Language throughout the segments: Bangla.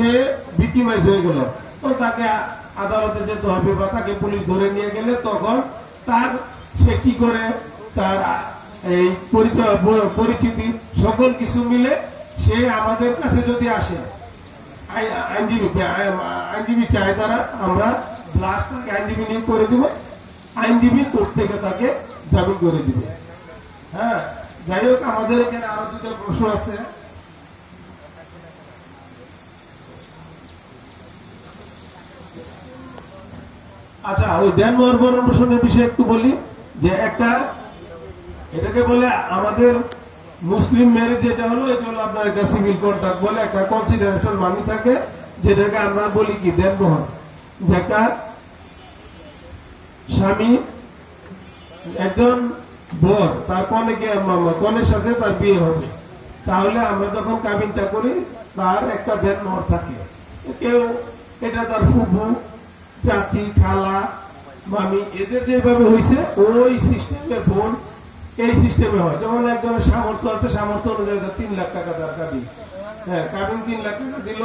সে ভিক্টিমাইজ হয়ে গেল, তো তাকে আদালতে যেতে হবে বা তাকে পুলিশ ধরে নিয়ে গেলে তখন তার সে কি করে তার এই পরিচয় পরিচিতি সকল কিছু মিলে সে আমাদের কাছে যদি আসে আইনজীবী চাই দ্বারা আমরা লাস্ট তাকে আইনজীবী নিয়োগ করে দিব, আইনজীবী কোর্ট থেকে তাকে জামিন করে দিবে। হ্যাঁ, যাই হোক আমাদের এখানে আরো দুটো প্রশ্ন আছে। আচ্ছা, ওই দেনমোহর ভরণ পোষণের বিষয়ে একটু বলি যে একটা এটাকে বলে আমাদের মুসলিম ম্যারেজ যেটা হলো এটা হলো আপনার একটা সিভিল কন্ট্রাক্ট বলে একটা কনসিডারেশন মানি থাকে, যেটাকে আমরা বলি কি দেনমোহর। যেটা স্বামী একজন বর তার কনের সাথে তার বিয়ে হবে, তাহলে আমরা যখন কাবিনটা করি তার একটা দেনমোহর থাকে। কেউ এটা তার ফুফু, চাচি, খালা, মামি এদের যেভাবে হয়েছে ওই সিস্টেমে বোন এই সিস্টেমে হয়। যেমন একজনের সামর্থ্য আছে, সামর্থ্য অনুযায়ী 3 লাখ টাকা তার কাবিন, হ্যাঁ কাবিন 3 লাখ টাকা দিল।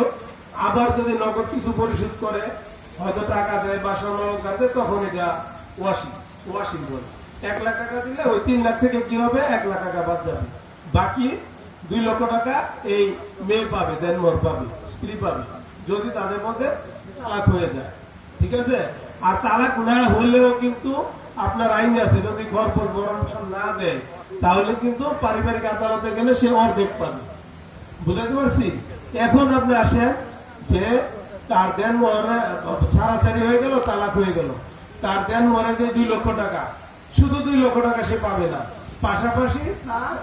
আবার যদি নগদ কিছু পরিশোধ করে, হয়তো টাকা দেয় বা স্বর্ণালঙ্কার দেয়, তখন এটা ওয়াশিং বলে। 1 লাখ টাকা দিলে ওই 3 লাখ থেকে কি হবে 1 লাখ টাকা বাদ যাবে, বাকি 2 লক্ষ টাকা এই মেয়ে পাবে, দেনমোহর পাবে, স্ত্রী পাবে, যদি তাদের মধ্যে তালাক হয়ে যায়। ঠিক আছে? আর তালাক না হলেও কিন্তু আপনার আইন আছে, যদি ঘর ভরণ পোষণ না দেয় তাহলে কিন্তু পারিবারিক আদালতে গেলে সে অর্ধেক পাবে। বুঝাতে পারছি? এখন আপনি আসেন যে তার দেনমোহরে ছাড়াছাড়ি হয়ে গেল, তালাক হয়ে গেল, তার দেনমোহরে যে 2 লক্ষ টাকা, শুধু 2 লক্ষ টাকা সে পাবে না, পাশাপাশি তার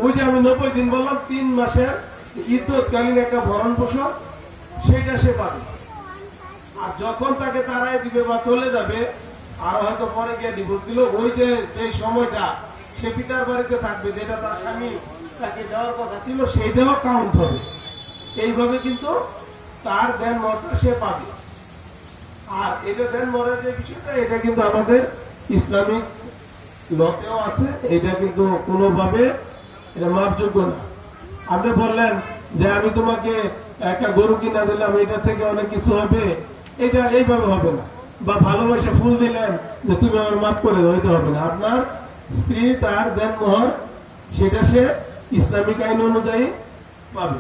ওই যে আমি 90 দিন বললাম 3 মাসের ইদ্যৎকালীন একটা ভরণ পোষণ সেটা সে পাবে। আর যখন তাকে তারাই দিবে বা চলে যাবে, আর হয়তো পরে গিয়ে ডিভোর্স দিল, ওই যে এই সময়টা সে পিতার বাড়িতে থাকবে, যেটা তার স্বামী তাকে দেওয়ার কথা ছিল, সেইটাও কাউন্ট হবে। এইভাবে কিন্তু তার দেনমোহরটা সে পাবে। আর এটা দেনমোহরের যে বিষয়টা, এটা কিন্তু আমাদের ইসলামিক লতেও আছে, এটা কিন্তু কোনোভাবে এটা মাপযোগ্য না। আপনি বললেন যে আমি তোমাকে একটা গরু কিনা দিলাম, এটা থেকে অনেক কিছু হবে, এটা এইভাবে হবে না। বা ভালোবাসে ফুল দিলেন যে তুমি আমার মাফ করে দাও, এটা হবে না। আপনার স্ত্রী তার দেনমোহর সেটা সে ইসলামিক আইন অনুযায়ী পাবে।